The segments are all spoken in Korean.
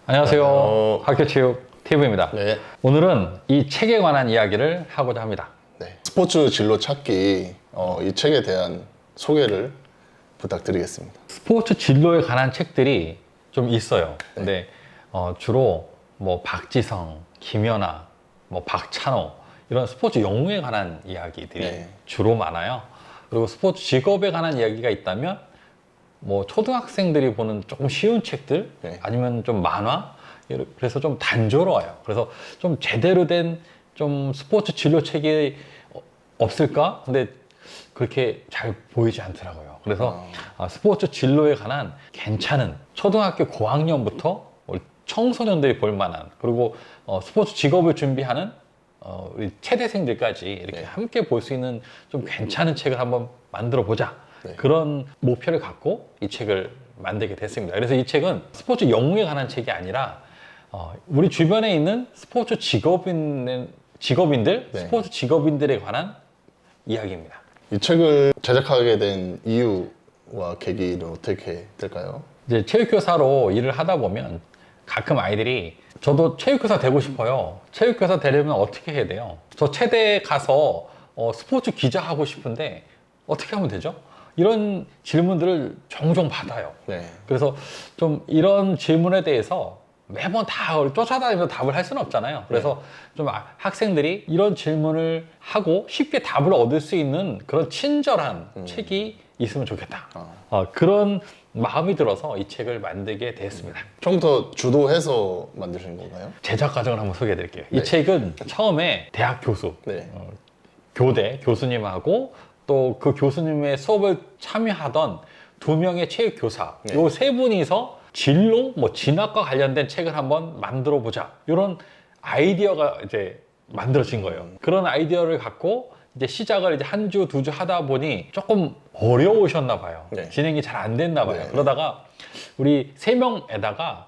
안녕하세요. 학교체육TV입니다. 네. 오늘은 이 책에 관한 이야기를 하고자 합니다. 네. 스포츠 진로 찾기 이 책에 대한 소개를 부탁드리겠습니다. 스포츠 진로에 관한 책들이 좀 있어요. 근데 주로 뭐 박지성, 김연아, 뭐 박찬호 이런 스포츠 영웅에 관한 이야기들이 네. 주로 많아요. 그리고 스포츠 직업에 관한 이야기가 있다면 뭐 초등학생들이 보는 조금 쉬운 책들 네. 아니면 좀 만화, 그래서 좀 단조로워요. 그래서 좀 제대로 된 좀 스포츠 진로 책이 없을까? 근데 그렇게 잘 보이지 않더라고요. 그래서 스포츠 진로에 관한 괜찮은 초등학교 고학년부터 우리 청소년들이 볼 만한, 그리고 스포츠 직업을 준비하는 우리 체대생들까지 이렇게 네. 함께 볼 수 있는 좀 괜찮은 책을 한번 만들어 보자. 네. 그런 목표를 갖고 이 책을 만들게 됐습니다. 그래서 이 책은 스포츠 영웅에 관한 책이 아니라 우리 주변에 있는 스포츠 직업인들, 네. 스포츠 직업인들에 관한 이야기입니다. 이 책을 제작하게 된 이유와 계기는 어떻게 될까요? 이제 체육교사로 일을 하다 보면 가끔 아이들이 저도 체육교사 되고 싶어요. 체육교사 되려면 어떻게 해야 돼요? 저 체대에 가서 스포츠 기자 하고 싶은데 어떻게 하면 되죠? 이런 질문들을 종종 받아요. 네. 그래서 좀 이런 질문에 대해서 매번 다 쫓아다니면서 답을 할 수는 없잖아요. 그래서 좀 학생들이 이런 질문을 하고 쉽게 답을 얻을 수 있는 그런 친절한 책이 있으면 좋겠다. 그런 마음이 들어서 이 책을 만들게 됐습니다. 처음부터 주도해서 만드신 건가요? 제작 과정을 한번 소개해 드릴게요. 네. 이 책은 처음에 대학 교수, 네. 교대 교수님하고 또 그 교수님의 수업을 참여하던 두 명의 체육 교사, 네. 요 세 분이서 진로, 뭐 진학과 관련된 책을 한번 만들어 보자. 이런 아이디어가 이제 만들어진 거예요. 그런 아이디어를 갖고 이제 시작을 이제 한 주, 두 주 하다 보니 조금 어려우셨나 봐요. 네. 진행이 잘 안 됐나 봐요. 네. 그러다가 우리 세 명에다가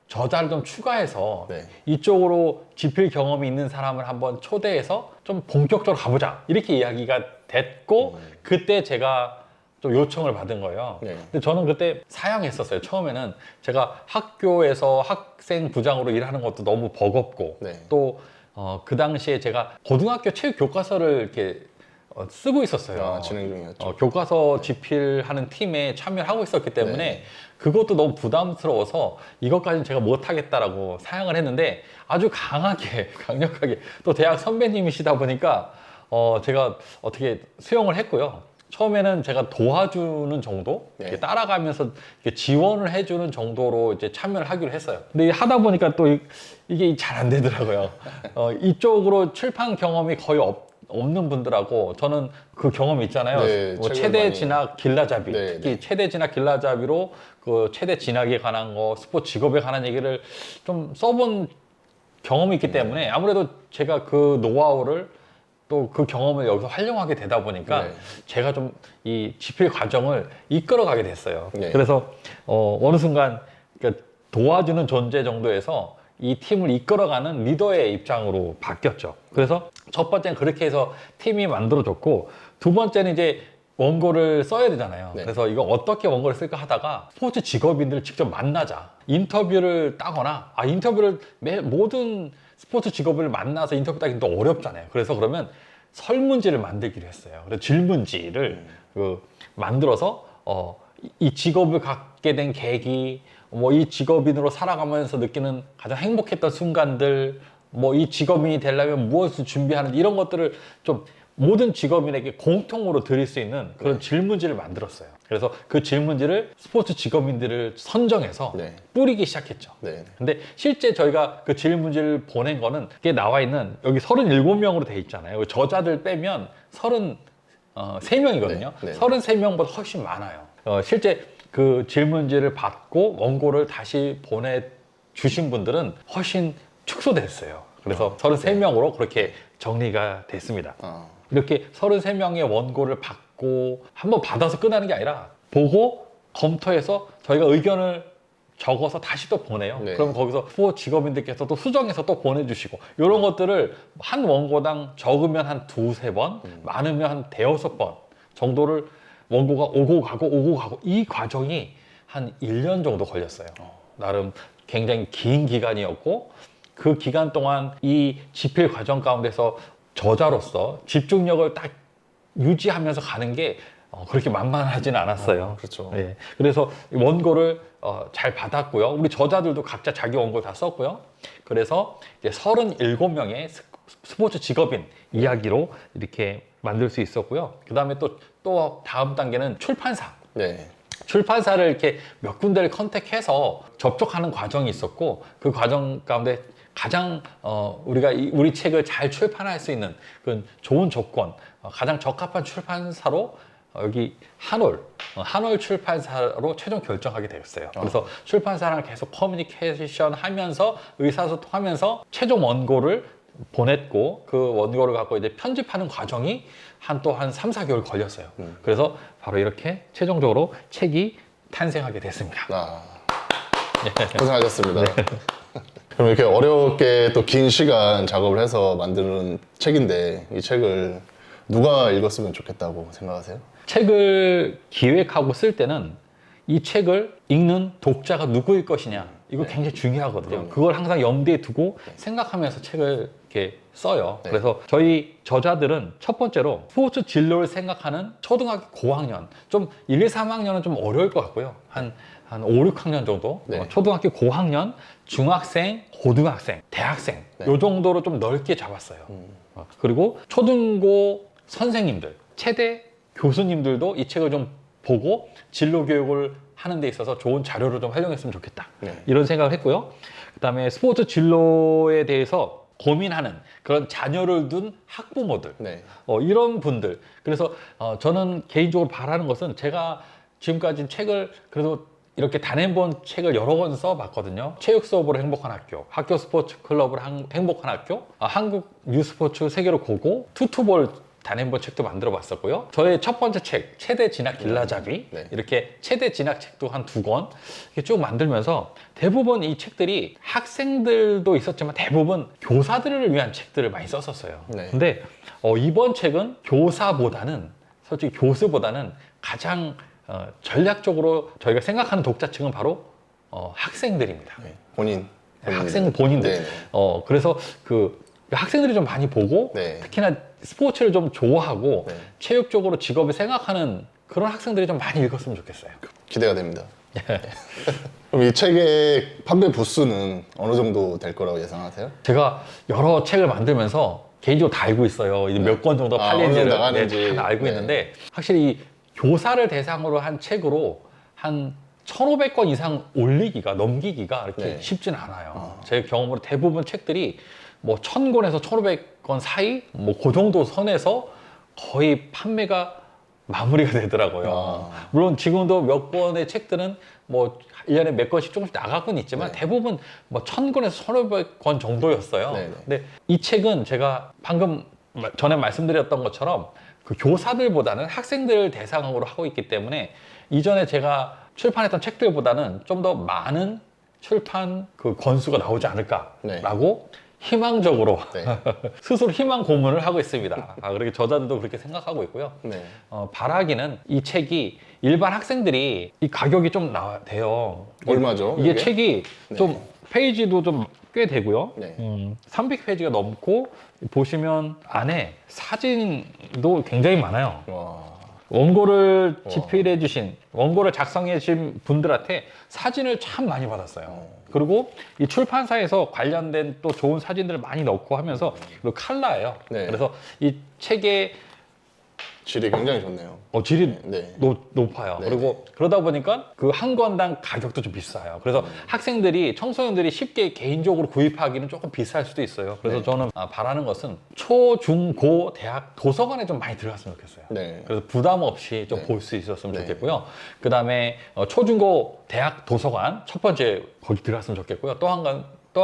저자를 좀 추가해서 네. 이쪽으로 집필 경험이 있는 사람을 한번 초대해서 좀 본격적으로 가보자. 이렇게 이야기가 됐고, 그때 제가 좀 요청을 받은 거예요. 네. 근데 저는 그때 사양했었어요. 처음에는 제가 학교에서 학생 부장으로 일하는 것도 너무 버겁고, 네. 또 그 당시에 제가 고등학교 체육 교과서를 이렇게 쓰고 있었어요. 진행 중이었죠. 교과서 집필하는 팀에 참여를 하고 있었기 때문에 네. 그것도 너무 부담스러워서 이것까지는 제가 못하겠다라고 사양을 했는데 아주 강하게, 강력하게 또 대학 선배님이시다 보니까 제가 어떻게 수용을 했고요. 처음에는 제가 도와주는 정도, 네. 이렇게 따라가면서 이렇게 지원을 해주는 정도로 이제 참여를 하기로 했어요. 근데 하다 보니까 또 이게 잘 안 되더라고요. 이쪽으로 출판 경험이 거의 없는 분들하고 저는 그 경험이 있잖아요. 네, 뭐 책을 최대 많이... 진학 길라잡이, 네, 특히 네. 최대 진학 길라잡이로 그 최대 진학에 관한 거, 스포츠 직업에 관한 얘기를 좀 써본 경험이 있기 때문에 아무래도 제가 그 노하우를 또 그 경험을 여기서 활용하게 되다 보니까 네. 제가 좀 이 집필 과정을 이끌어가게 됐어요. 네. 그래서 어느 순간 그러니까 도와주는 존재 정도에서 이 팀을 이끌어가는 리더의 입장으로 바뀌었죠. 그래서 첫 번째는 그렇게 해서 팀이 만들어졌고, 두 번째는 이제 원고를 써야 되잖아요. 네. 그래서 이거 어떻게 원고를 쓸까 하다가 스포츠 직업인들을 직접 만나자. 인터뷰를 따거나, 인터뷰를 모든 스포츠 직업을 만나서 인터뷰 따기는 또 어렵잖아요. 그래서 그러면 설문지를 만들기로 했어요. 그래서 질문지를 만들어서 이 직업을 갖게 된 계기, 뭐 이 직업인으로 살아가면서 느끼는 가장 행복했던 순간들, 뭐 이 직업인이 되려면 무엇을 준비하는지 이런 것들을 좀 모든 직업인에게 공통으로 드릴 수 있는 그런 질문지를 만들었어요. 그래서 그 질문지를 스포츠 직업인들을 선정해서 네. 뿌리기 뿌리기 시작했죠. 네. 근데 실제 저희가 그 질문지를 보낸 거는 그게 나와 있는 여기 37명으로 돼 있잖아요. 저자들 빼면 33명이거든요. 네, 네. 33명보다 훨씬 많아요. 실제 그 질문지를 받고 원고를 다시 보내주신 분들은 훨씬 축소됐어요. 그래서 33명으로 그렇게 정리가 됐습니다. 이렇게 33명의 원고를 받고 한번 받아서 끝나는 게 아니라 보고 검토해서 저희가 의견을 적어서 다시 또 보내요. 네. 그럼 거기서 스포츠 직업인들께서 또 수정해서 또 보내주시고 이런 것들을 한 원고당 적으면 한 두세 번, 많으면 한 대여섯 번 정도를 원고가 오고 가고 이 과정이 한 1년 정도 걸렸어요. 나름 굉장히 긴 기간이었고 그 기간 동안 이 집필 과정 가운데서 저자로서 집중력을 딱 유지하면서 가는 게 그렇게 만만하지는 않았어요. 그렇죠. 예. 그래서 원고를 잘 받았고요. 우리 저자들도 각자 자기 원고 다 썼고요. 그래서 이제 37명의 스포츠 직업인 이야기로 이렇게 만들 수 있었고요. 그 다음에 또 다음 단계는 출판사. 네. 출판사를 이렇게 몇 군데를 컨택해서 접촉하는 과정이 있었고 그 과정 가운데 가장 우리가 우리 책을 잘 출판할 수 있는 그 좋은 조건, 가장 적합한 출판사로 여기 한올 출판사로 최종 결정하게 되었어요. 그래서 출판사랑 계속 커뮤니케이션 하면서 의사소통하면서 최종 원고를 보냈고 그 원고를 갖고 이제 편집하는 과정이 한 3, 4개월 걸렸어요. 그래서 바로 이렇게 최종적으로 책이 탄생하게 됐습니다. 고생하셨습니다. 그럼 이렇게 어렵게 또 긴 시간 작업을 해서 만드는 책인데 이 책을 누가 읽었으면 좋겠다고 생각하세요? 책을 기획하고 쓸 때는 이 책을 읽는 독자가 누구일 것이냐 이거 굉장히 중요하거든요. 그걸 항상 염두에 두고 생각하면서 책을 이렇게 써요. 그래서 저희 저자들은 첫 번째로 스포츠 진로를 생각하는 초등학교 고학년, 좀 1, 2, 3학년은 좀 어려울 것 같고요. 한 5, 6학년 정도, 초등학교 고학년, 중학생, 고등학생, 대학생 요 정도로 좀 넓게 잡았어요. 그리고 초등고 선생님들, 체대 교수님들도 이 책을 좀 보고 진로 교육을 하는 데 있어서 좋은 자료를 좀 활용했으면 좋겠다. 이런 생각을 했고요. 그다음에 스포츠 진로에 대해서 고민하는 그런 자녀를 둔 학부모들, 이런 분들. 그래서 저는 개인적으로 바라는 것은 제가 지금까지 책을 그래도 이렇게 단행본 책을 여러 권 써봤거든요. 체육 수업으로 행복한 학교, 학교 스포츠 클럽으로 행복한 학교, 한국 뉴스포츠 세계로 고고, 투투볼 단행본 책도 만들어 봤었고요. 저의 첫 번째 책, 최대 진학 길라잡이, 이렇게 최대 진학 책도 한 2권 이렇게 쭉 만들면서 대부분 이 책들이 학생들도 있었지만 대부분 교사들을 위한 책들을 많이 썼었어요. 근데 이번 책은 교사보다는, 솔직히 교수보다는 가장 전략적으로 저희가 생각하는 독자층은 바로 학생들입니다. 본인. 학생 본인들. 그래서 그 학생들이 좀 많이 보고 특히나 스포츠를 좀 좋아하고 체육적으로 직업을 생각하는 그런 학생들이 좀 많이 읽었으면 좋겠어요. 기대가 됩니다. 그럼 이 책의 판매 부수는 어느 정도 될 거라고 예상하세요? 제가 여러 책을 만들면서 개인적으로 다 알고 있어요. 몇 권 정도 팔린지를 다 알고 있는데 확실히 이 교사를 대상으로 한 책으로 한 1,500권 이상 넘기기가 이렇게 쉽진 않아요. 제 경험으로 대부분 책들이 뭐 1,000권에서 1,500권 사이 그 정도 선에서 거의 판매가 마무리가 되더라고요. 물론 지금도 몇 권의 책들은 뭐 1년에 몇 권씩 조금씩 나가곤 있지만 대부분 뭐 1,000권에서 1,500권 정도였어요. 근데 이 책은 제가 방금 전에 말씀드렸던 것처럼 그 교사들보다는 학생들을 대상으로 하고 있기 때문에 이전에 제가 출판했던 책들보다는 좀 더 많은 출판 그 권수가 나오지 않을까라고 희망적으로 스스로 희망 고문을 하고 있습니다. 그렇게 저자들도 그렇게 생각하고 있고요. 바라기는 이 책이 일반 학생들이 이 가격이 좀 돼요. 얼마죠? 이게 책이 좀 페이지도 좀 꽤 되고요. 300페이지가 넘고 보시면 안에 사진도 굉장히 많아요. 원고를 집필해 주신, 원고를 작성해 주신 분들한테 사진을 참 많이 받았어요. 그리고 이 출판사에서 관련된 또 좋은 사진들을 많이 넣고 하면서, 그리고 컬러예요. 그래서 이 책의 질이 굉장히 좋네요. 질이 높아요. 그리고 그러다 보니까 그 한 권당 가격도 좀 비싸요. 그래서 학생들이, 청소년들이 쉽게 개인적으로 구입하기는 조금 비쌀 수도 있어요. 그래서 저는 바라는 것은 초, 중, 고, 대학 도서관에 좀 많이 들어갔으면 좋겠어요. 그래서 부담 없이 좀 볼 수 있었으면 좋겠고요. 그 다음에 초, 중, 고, 대학 도서관 첫 번째 거기 들어갔으면 좋겠고요. 또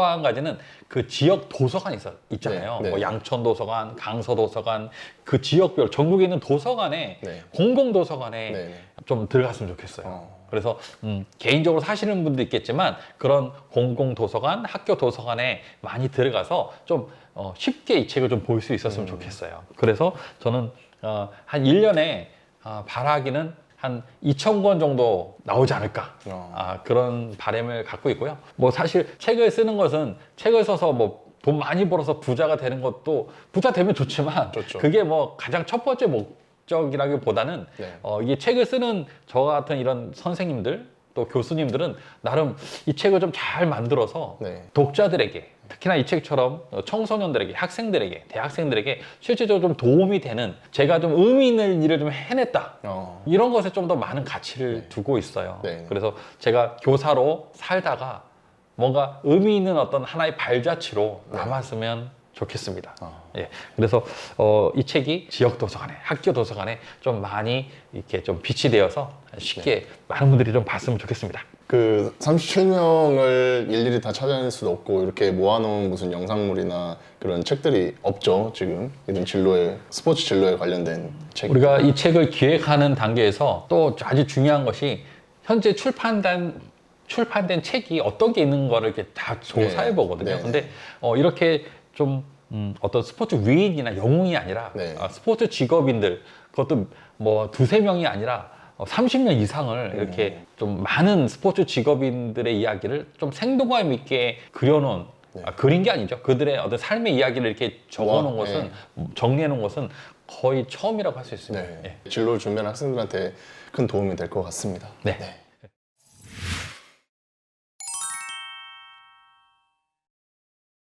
한 가지는 그 지역 도서관 있잖아요. 뭐 양천 도서관, 강서 도서관, 그 지역별 전국에 있는 도서관에 공공 도서관에 좀 들어갔으면 좋겠어요. 그래서 개인적으로 사시는 분도 있겠지만 그런 공공 도서관, 학교 도서관에 많이 들어가서 좀 쉽게 이 책을 좀 볼 수 있었으면 좋겠어요. 그래서 저는 한 1년에 바라기는 한 2,000권 정도 나오지 않을까. 어. 그런 바람을 갖고 있고요. 뭐 사실 책을 쓰는 것은 책을 써서 뭐 돈 많이 벌어서 부자가 되는 것도 부자 되면 좋지만 좋죠. 그게 뭐 가장 첫 번째 목적이라기보다는 네. 이게 책을 쓰는 저 같은 이런 선생님들 또 교수님들은 나름 이 책을 좀 잘 만들어서 네. 독자들에게 특히나 이 책처럼 청소년들에게 학생들에게 대학생들에게 실질적으로 좀 도움이 되는 제가 좀 의미 있는 일을 좀 해냈다 이런 것에 좀 더 많은 가치를 두고 있어요. 네. 그래서 제가 교사로 살다가 뭔가 의미 있는 어떤 하나의 발자취로 남았으면 좋겠습니다. 예, 그래서 이 책이 지역 도서관에, 학교 도서관에 좀 많이 이렇게 좀 빛이 되어서 쉽게 많은 분들이 좀 봤으면 좋겠습니다. 그 37명을 일일이 다 찾아낼 수도 없고 이렇게 모아놓은 무슨 영상물이나 그런 책들이 없죠. 지금 이런 진로에 스포츠 진로에 관련된 책. 우리가 이 책을 기획하는 단계에서 또 아주 중요한 것이 현재 출판된 책이 어떤 게 있는 거를 이렇게 다 조사해 보거든요. 네. 근데 이렇게 좀 어떤 스포츠 위인이나 영웅이 아니라 네. 스포츠 직업인들 그것도 뭐 두세 명이 아니라 30년 이상을 이렇게 좀 많은 스포츠 직업인들의 이야기를 좀 생동감 있게 그려놓은 그린 게 아니죠. 그들의 어떤 삶의 이야기를 이렇게 적어놓은 것은 정리해놓은 것은 거의 처음이라고 할 수 있습니다. 네. 예. 진로를 준비하는 학생들한테 큰 도움이 될 것 같습니다. 네.